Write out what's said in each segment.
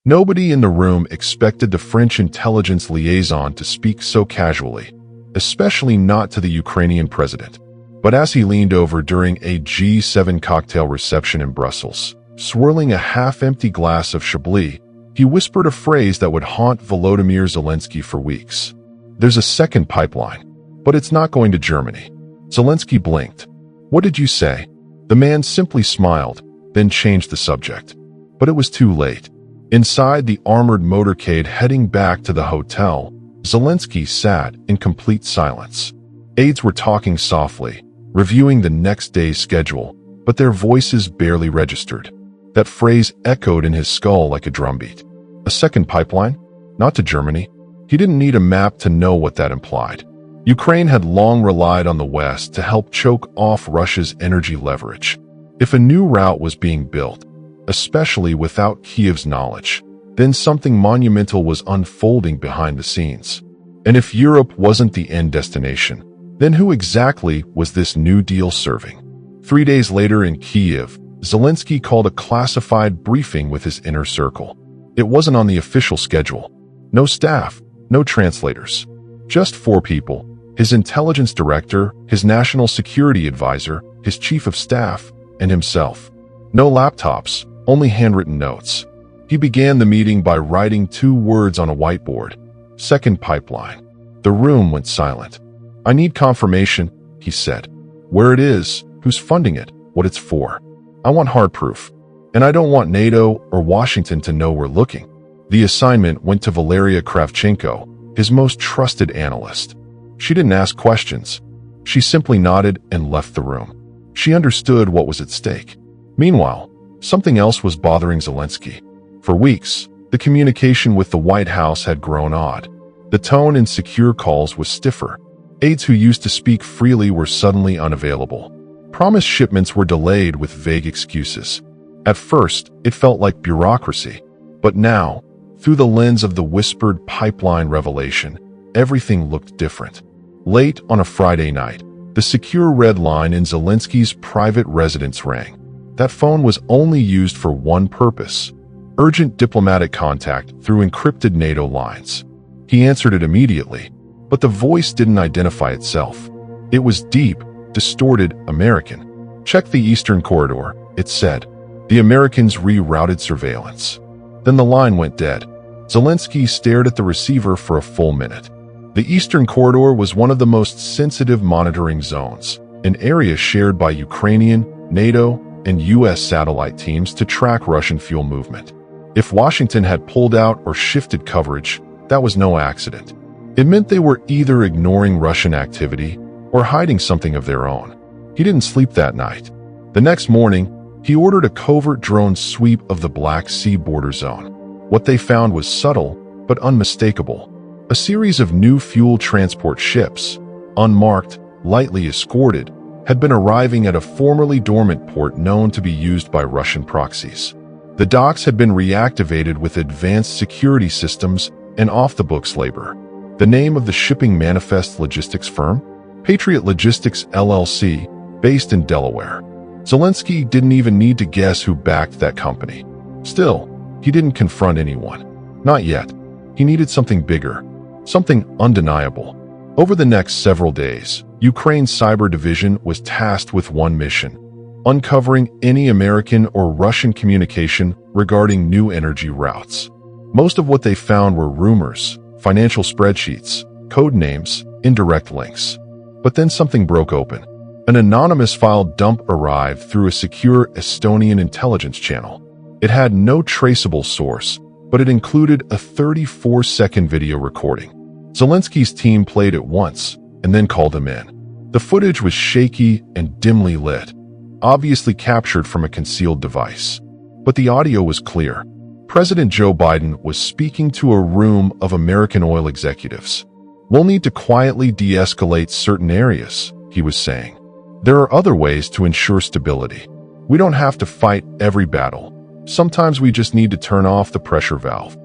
Nobody in the room expected the French intelligence liaison to speak so casually, especially not to the Ukrainian president. But as he leaned over during a G7 cocktail reception in Brussels, swirling a half-empty glass of Chablis, he whispered a phrase that would haunt Volodymyr Zelensky for weeks. "There's a second pipeline, but it's not going to Germany." Zelensky blinked. "What did you say?" The man simply smiled, then changed the subject. But it was too late. Inside the armored motorcade heading back to the hotel, Zelensky sat in complete silence. Aides were talking softly, reviewing the next day's schedule, but their voices barely registered. That phrase echoed in his skull like a drumbeat. A second pipeline? Not to Germany. He didn't need a map to know what that implied. Ukraine had long relied on the West to help choke off Russia's energy leverage. If a new route was being built, especially without Kyiv's knowledge, then something monumental was unfolding behind the scenes. And if Europe wasn't the end destination, then who exactly was this new deal serving? 3 days later in Kyiv, Zelensky called a classified briefing with his inner circle. It wasn't on the official schedule. No staff, no translators. Just 4 people: his intelligence director, his national security advisor, his chief of staff, and himself. No laptops, only handwritten notes. He began the meeting by writing 2 words on a whiteboard: second pipeline. The room went silent. "I need confirmation," he said. "Where it is, who's funding it, what it's for. I want hard proof. And I don't want NATO or Washington to know we're looking." The assignment went to Valeria Kravchenko, his most trusted analyst. She didn't ask questions. She simply nodded and left the room. She understood what was at stake. Meanwhile, something else was bothering Zelensky. For weeks, the communication with the White House had grown odd. The tone in secure calls was stiffer. Aides who used to speak freely were suddenly unavailable. Promised shipments were delayed with vague excuses. At first, it felt like bureaucracy. But now, through the lens of the whispered pipeline revelation, everything looked different. Late on a Friday night, the secure red line in Zelensky's private residence rang. That phone was only used for one purpose: urgent diplomatic contact through encrypted NATO lines. He answered it immediately, but the voice didn't identify itself. It was deep, distorted American. "Check the Eastern Corridor," it said. The Americans rerouted surveillance. Then the line went dead. Zelensky stared at the receiver for a full minute. The Eastern Corridor was one of the most sensitive monitoring zones, an area shared by Ukrainian, NATO, and U.S. satellite teams to track Russian fuel movement. If Washington had pulled out or shifted coverage, that was no accident. It meant they were either ignoring Russian activity or hiding something of their own. He didn't sleep that night. The next morning, he ordered a covert drone sweep of the Black Sea border zone. What they found was subtle but unmistakable. A series of new fuel transport ships, unmarked, lightly escorted, had been arriving at a formerly dormant port known to be used by Russian proxies. The docks had been reactivated with advanced security systems and off-the-books labor. The name of the shipping manifest logistics firm? Patriot Logistics LLC, based in Delaware. Zelensky didn't even need to guess who backed that company. Still, he didn't confront anyone. Not yet. He needed something bigger, something undeniable. Over the next several days, Ukraine's cyber division was tasked with one mission: uncovering any American or Russian communication regarding new energy routes. Most of what they found were rumors, financial spreadsheets, code names, indirect links. But then something broke open. An anonymous file dump arrived through a secure Estonian intelligence channel. It had no traceable source, but it included a 34-second video recording. Zelensky's team played it once and then called him in. The footage was shaky and dimly lit, obviously captured from a concealed device. But the audio was clear. President Joe Biden was speaking to a room of American oil executives. "We'll need to quietly de-escalate certain areas," he was saying. "There are other ways to ensure stability. We don't have to fight every battle. Sometimes we just need to turn off the pressure valve."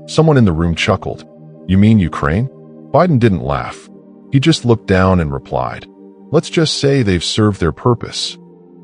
Someone in the room chuckled. "You mean Ukraine?" Biden didn't laugh. He just looked down and replied, "Let's just say they've served their purpose."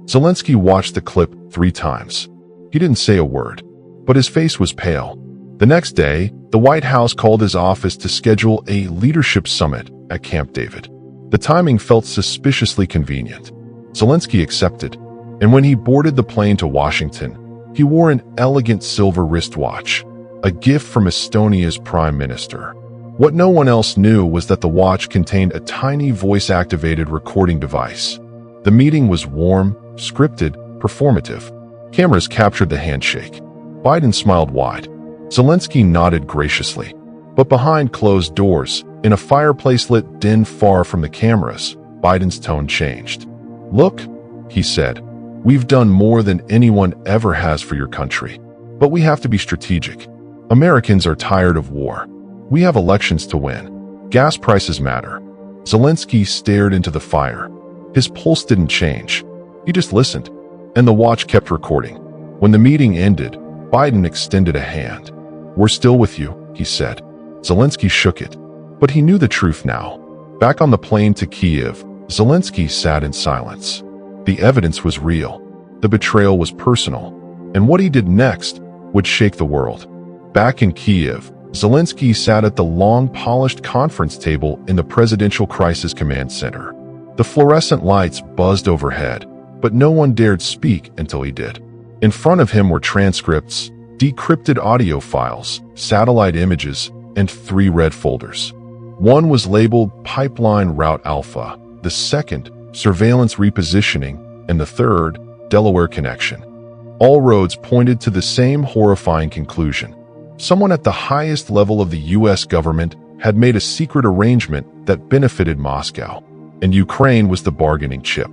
Zelensky watched the clip 3 times. He didn't say a word, but his face was pale. The next day, the White House called his office to schedule a leadership summit at Camp David. The timing felt suspiciously convenient. Zelensky accepted, and when he boarded the plane to Washington, he wore an elegant silver wristwatch, a gift from Estonia's prime minister. What no one else knew was that the watch contained a tiny voice-activated recording device. The meeting was warm, scripted, performative. Cameras captured the handshake. Biden smiled wide. Zelensky nodded graciously. But behind closed doors, in a fireplace-lit den far from the cameras, Biden's tone changed. "Look," he said, "we've done more than anyone ever has for your country. But we have to be strategic. Americans are tired of war. We have elections to win. Gas prices matter." Zelensky stared into the fire. His pulse didn't change. He just listened, and the watch kept recording. When the meeting ended, Biden extended a hand. "We're still with you," he said. Zelensky shook it, but he knew the truth now. Back on the plane to Kyiv, Zelensky sat in silence. The evidence was real. The betrayal was personal, and what he did next would shake the world. Back in Kyiv, Zelensky sat at the long, polished conference table in the Presidential Crisis Command Center. The fluorescent lights buzzed overhead, but no one dared speak until he did. In front of him were transcripts, decrypted audio files, satellite images, and 3 red folders. One was labeled Pipeline Route Alpha, the second, Surveillance Repositioning, and the third, Delaware Connection. All roads pointed to the same horrifying conclusion. Someone at the highest level of the U.S. government had made a secret arrangement that benefited Moscow, and Ukraine was the bargaining chip.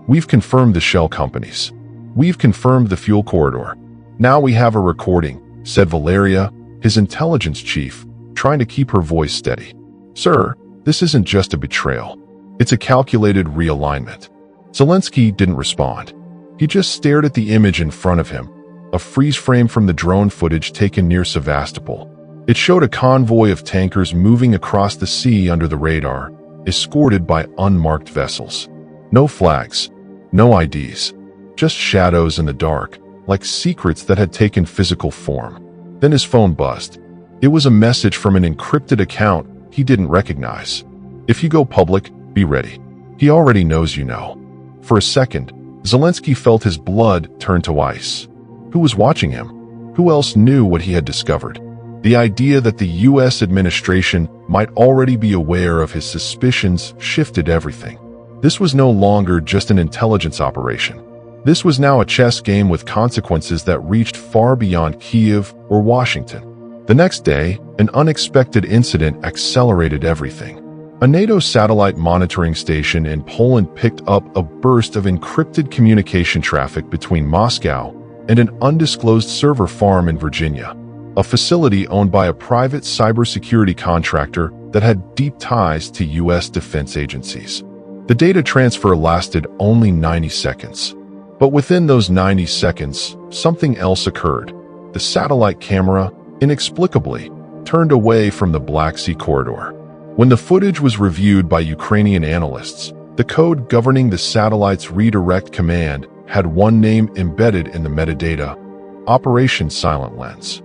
"We've confirmed the shell companies. We've confirmed the fuel corridor. Now we have a recording," said Valeria, his intelligence chief, trying to keep her voice steady. "Sir, this isn't just a betrayal. It's a calculated realignment." Zelensky didn't respond. He just stared at the image in front of him, a freeze frame from the drone footage taken near Sevastopol. It showed a convoy of tankers moving across the sea under the radar, escorted by unmarked vessels. No flags, no IDs, just shadows in the dark, like secrets that had taken physical form. Then his phone buzzed. It was a message from an encrypted account he didn't recognize. "If you go public, be ready. He already knows you know." For a second, Zelensky felt his blood turn to ice. Who was watching him? Who else knew what he had discovered? The idea that the U.S. administration might already be aware of his suspicions shifted everything. This was no longer just an intelligence operation. This was now a chess game with consequences that reached far beyond Kyiv or Washington. The next day, an unexpected incident accelerated everything. A NATO satellite monitoring station in Poland picked up a burst of encrypted communication traffic between Moscow and an undisclosed server farm in Virginia, a facility owned by a private cybersecurity contractor that had deep ties to U.S. defense agencies. The data transfer lasted only 90 seconds. But within those 90 seconds, something else occurred. The satellite camera, inexplicably, turned away from the Black Sea corridor. When the footage was reviewed by Ukrainian analysts, the code governing the satellite's redirect command had one name embedded in the metadata: Operation Silent Lens.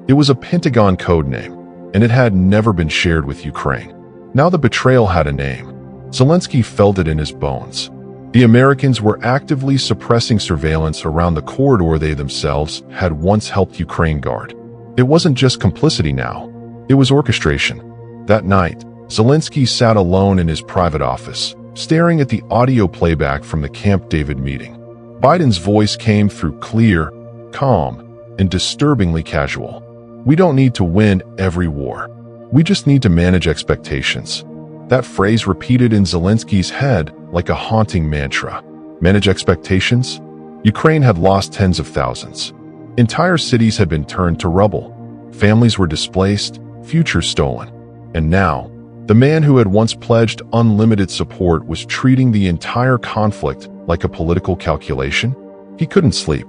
It was a Pentagon code name, and it had never been shared with Ukraine. Now the betrayal had a name. Zelensky felt it in his bones. The Americans were actively suppressing surveillance around the corridor they themselves had once helped Ukraine guard. It wasn't just complicity now, it was orchestration. That night, Zelensky sat alone in his private office, staring at the audio playback from the Camp David meeting. Biden's voice came through clear, calm, and disturbingly casual. "We don't need to win every war. We just need to manage expectations." That phrase repeated in Zelensky's head like a haunting mantra. Manage expectations? Ukraine had lost tens of thousands. Entire cities had been turned to rubble. Families were displaced, futures stolen. And now, the man who had once pledged unlimited support was treating the entire conflict like a political calculation? He couldn't sleep.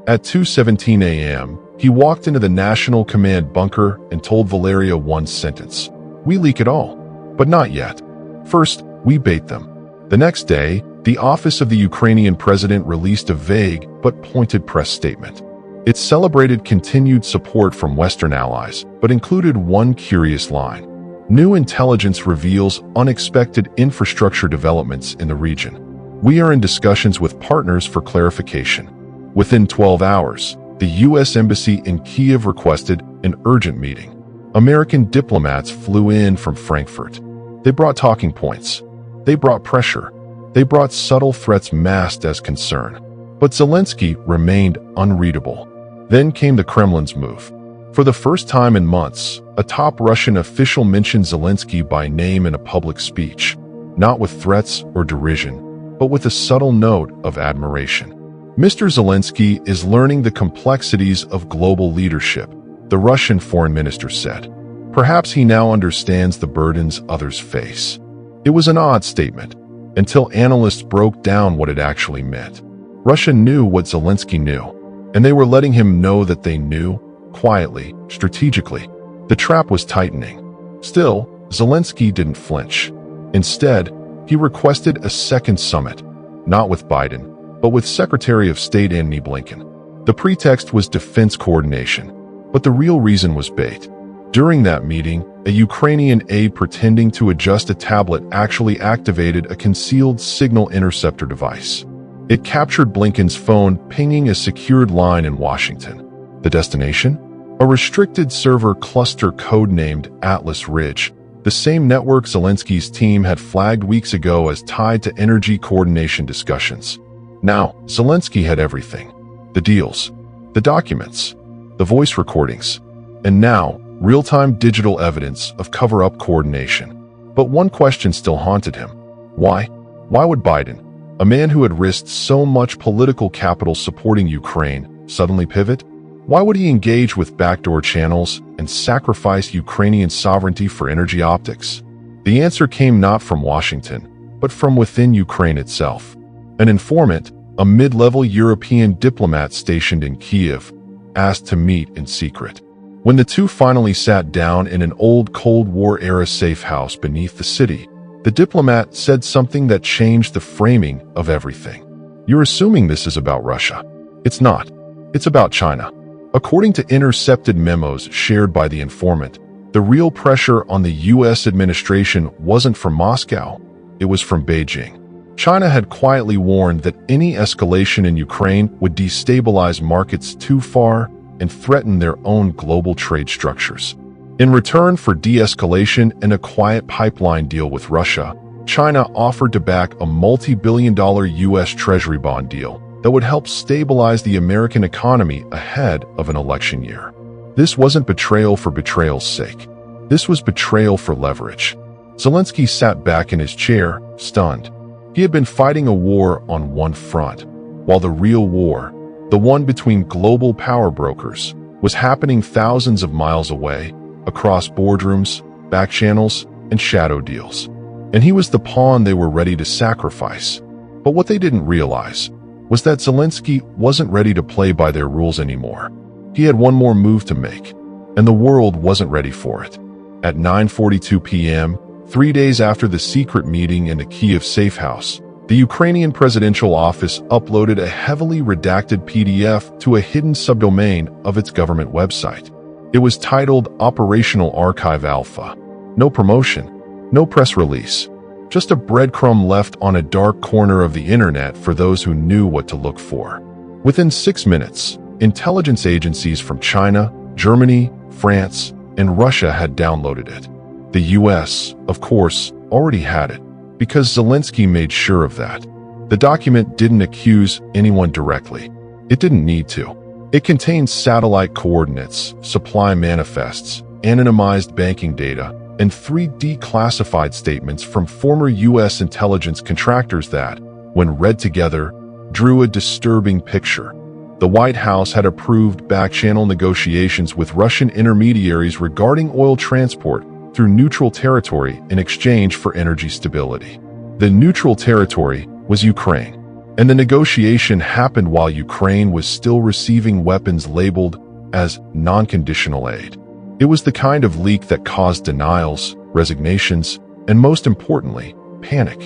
At 2:17 a.m., he walked into the National Command bunker and told Valeria one sentence: "We leak it all. But not yet. First, we bait them." The next day, the office of the Ukrainian president released a vague but pointed press statement. It celebrated continued support from Western allies, but included one curious line. New intelligence reveals unexpected infrastructure developments in the region. We are in discussions with partners for clarification. Within 12 hours, the U.S. Embassy in Kiev requested an urgent meeting. American diplomats flew in from Frankfurt. They brought talking points. They brought pressure. They brought subtle threats masked as concern. But Zelensky remained unreadable. Then came the Kremlin's move. For the first time in months, a top Russian official mentioned Zelensky by name in a public speech, not with threats or derision, but with a subtle note of admiration. Mr. Zelensky is learning the complexities of global leadership, the Russian foreign minister said. Perhaps he now understands the burdens others face. It was an odd statement, until analysts broke down what it actually meant. Russia knew what Zelensky knew, and they were letting him know that they knew, quietly, strategically. The trap was tightening. Still, Zelensky didn't flinch. Instead, he requested a second summit, not with Biden, but with Secretary of State Antony Blinken. The pretext was defense coordination, but the real reason was bait. During that meeting, a Ukrainian aide pretending to adjust a tablet actually activated a concealed signal interceptor device. It captured Blinken's phone pinging a secured line in Washington. The destination? A restricted server cluster codenamed Atlas Ridge, the same network Zelensky's team had flagged weeks ago as tied to energy coordination discussions. Now, Zelensky had everything. The deals, the documents, the voice recordings, and now, real-time digital evidence of cover-up coordination. But one question still haunted him. Why? Why would Biden, a man who had risked so much political capital supporting Ukraine, suddenly pivot? Why would he engage with backdoor channels and sacrifice Ukrainian sovereignty for energy optics? The answer came not from Washington, but from within Ukraine itself. An informant, a mid-level European diplomat stationed in Kiev, asked to meet in secret. When the two finally sat down in an old Cold War-era safe house beneath the city, the diplomat said something that changed the framing of everything. You're assuming this is about Russia. It's not. It's about China. According to intercepted memos shared by the informant, the real pressure on the U.S. administration wasn't from Moscow, it was from Beijing. China had quietly warned that any escalation in Ukraine would destabilize markets too far and threaten their own global trade structures. In return for de-escalation and a quiet pipeline deal with Russia, China offered to back a multi-billion-dollar U.S. Treasury bond deal that would help stabilize the American economy ahead of an election year. This wasn't betrayal for betrayal's sake. This was betrayal for leverage. Zelensky sat back in his chair, stunned. He had been fighting a war on one front, while the real war, the one between global power brokers, was happening thousands of miles away, across boardrooms, backchannels, and shadow deals. And he was the pawn they were ready to sacrifice. But what they didn't realize was that Zelensky wasn't ready to play by their rules anymore. He had one more move to make, and the world wasn't ready for it. At 9:42 p.m., 3 days after the secret meeting in the Kiev safe house, the Ukrainian presidential office uploaded a heavily redacted PDF to a hidden subdomain of its government website. It was titled Operational Archive Alpha. No promotion, no press release, just a breadcrumb left on a dark corner of the internet for those who knew what to look for. Within 6 minutes, intelligence agencies from China, Germany, France, and Russia had downloaded it. The US, of course, already had it, because Zelensky made sure of that. The document didn't accuse anyone directly. It didn't need to. It contained satellite coordinates, supply manifests, anonymized banking data, and 3 declassified statements from former U.S. intelligence contractors that, when read together, drew a disturbing picture. The White House had approved backchannel negotiations with Russian intermediaries regarding oil transport through neutral territory in exchange for energy stability. The neutral territory was Ukraine, and the negotiation happened while Ukraine was still receiving weapons labeled as non-conditional aid. It was the kind of leak that caused denials, resignations, and most importantly, panic.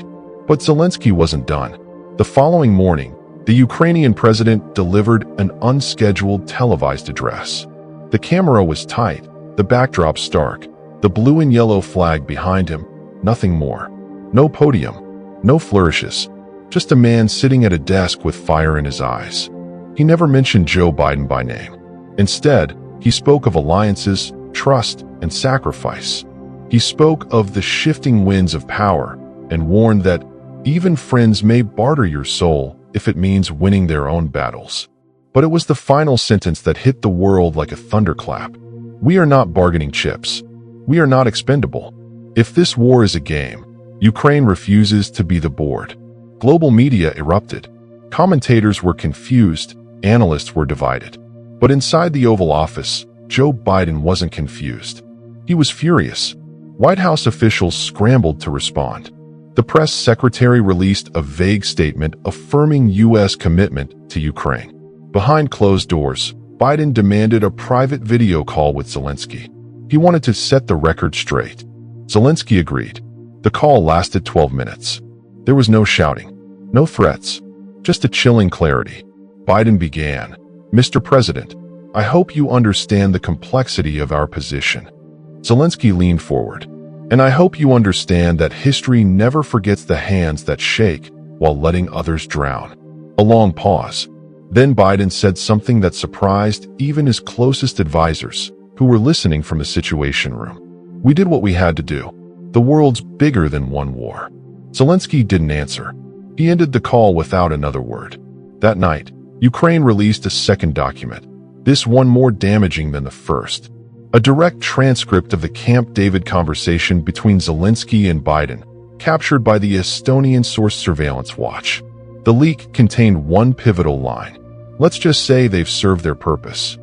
But Zelensky wasn't done. The following morning, The Ukrainian president delivered an unscheduled televised address. The camera was tight, the backdrop stark, the blue and yellow flag behind him, nothing more. No podium, no flourishes, just a man sitting at a desk with fire in his eyes. He never mentioned Joe Biden by name. Instead, he spoke of alliances, trust, and sacrifice. He spoke of the shifting winds of power and warned that even friends may barter your soul if it means winning their own battles. But it was the final sentence that hit the world like a thunderclap. We are not bargaining chips. We are not expendable. If this war is a game, Ukraine refuses to be the board. Global media erupted. Commentators were confused, analysts were divided. But inside the Oval Office, Joe Biden wasn't confused. He was furious. White House officials scrambled to respond. The press secretary released a vague statement affirming U.S. commitment to Ukraine. Behind closed doors, Biden demanded a private video call with Zelensky. He wanted to set the record straight. Zelensky agreed. The call lasted 12 minutes. There was no shouting, no threats, just a chilling clarity. Biden began, "Mr. President, I hope you understand the complexity of our position." Zelensky leaned forward. "And I hope you understand that history never forgets the hands that shake while letting others drown." A long pause. Then Biden said something that surprised even his closest advisors, who were listening from the Situation Room. "We did what we had to do. The world's bigger than one war." Zelensky didn't answer. He ended the call without another word. That night, Ukraine released a second document, this one more damaging than the first. A direct transcript of the Camp David conversation between Zelensky and Biden, captured by the Estonian source Surveillance Watch. The leak contained one pivotal line. "Let's just say they've served their purpose."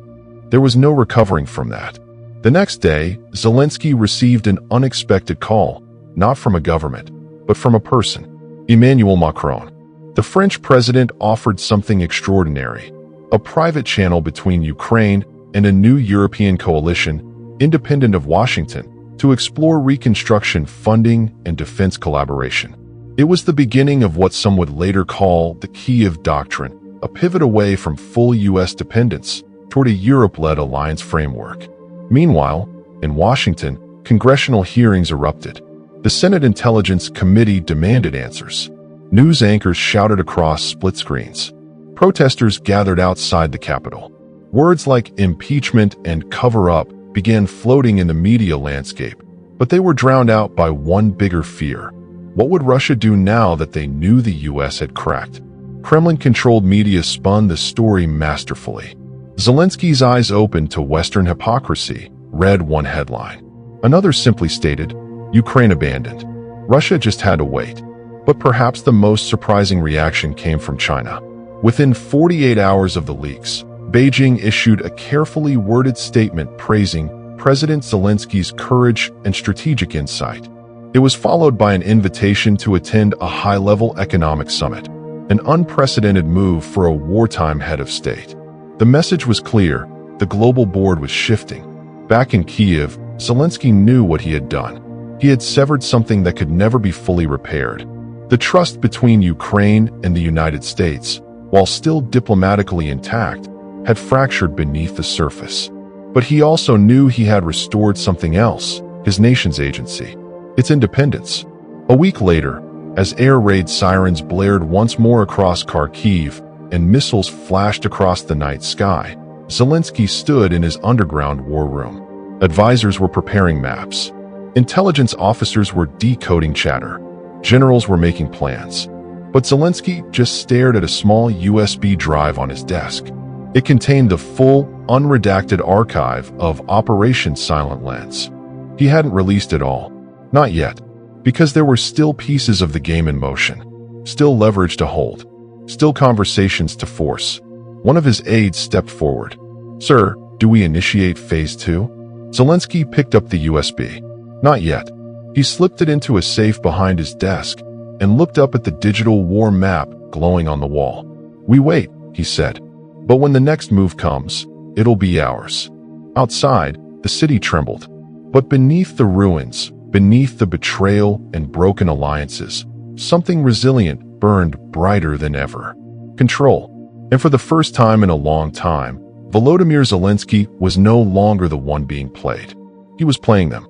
There was no recovering from that. The next day, Zelensky received an unexpected call, not from a government, but from a person, Emmanuel Macron. The French president offered something extraordinary, a private channel between Ukraine and a new European coalition, independent of Washington, to explore reconstruction funding and defense collaboration. It was the beginning of what some would later call the Kyiv Doctrine, a pivot away from full U.S. dependence toward a Europe-led alliance framework. Meanwhile, in Washington, congressional hearings erupted. The Senate Intelligence Committee demanded answers. News anchors shouted across split screens. Protesters gathered outside the Capitol. Words like impeachment and cover-up began floating in the media landscape, but they were drowned out by one bigger fear. What would Russia do now that they knew the U.S. had cracked? Kremlin-controlled media spun the story masterfully. Zelensky's eyes opened to Western hypocrisy, read one headline. Another simply stated, "Ukraine abandoned. Russia just had to wait." But perhaps the most surprising reaction came from China. Within 48 hours of the leaks, Beijing issued a carefully worded statement praising President Zelensky's courage and strategic insight. It was followed by an invitation to attend a high-level economic summit, an unprecedented move for a wartime head of state. The message was clear, the global board was shifting. Back in Kyiv, Zelensky knew what he had done. He had severed something that could never be fully repaired. The trust between Ukraine and the United States, while still diplomatically intact, had fractured beneath the surface. But he also knew he had restored something else, his nation's agency, its independence. A week later, as air raid sirens blared once more across Kharkiv and missiles flashed across the night sky, Zelensky stood in his underground war room. Advisors were preparing maps. Intelligence officers were decoding chatter. Generals were making plans. But Zelensky just stared at a small USB drive on his desk. It contained the full, unredacted archive of Operation Silent Lens. He hadn't released it all. Not yet. Because there were still pieces of the game in motion. Still leverage to hold. Still conversations to force. One of his aides stepped forward. "Sir, do we initiate Phase 2? Zelensky picked up the USB. Not yet. He slipped it into a safe behind his desk and looked up at the digital war map glowing on the wall. "We wait," he said. "But when the next move comes, it'll be ours." Outside, the city trembled. But beneath the ruins, beneath the betrayal and broken alliances, something resilient burned brighter than ever. control. And for the first time in a long time, Volodymyr Zelensky was no longer the one being played. He was playing them.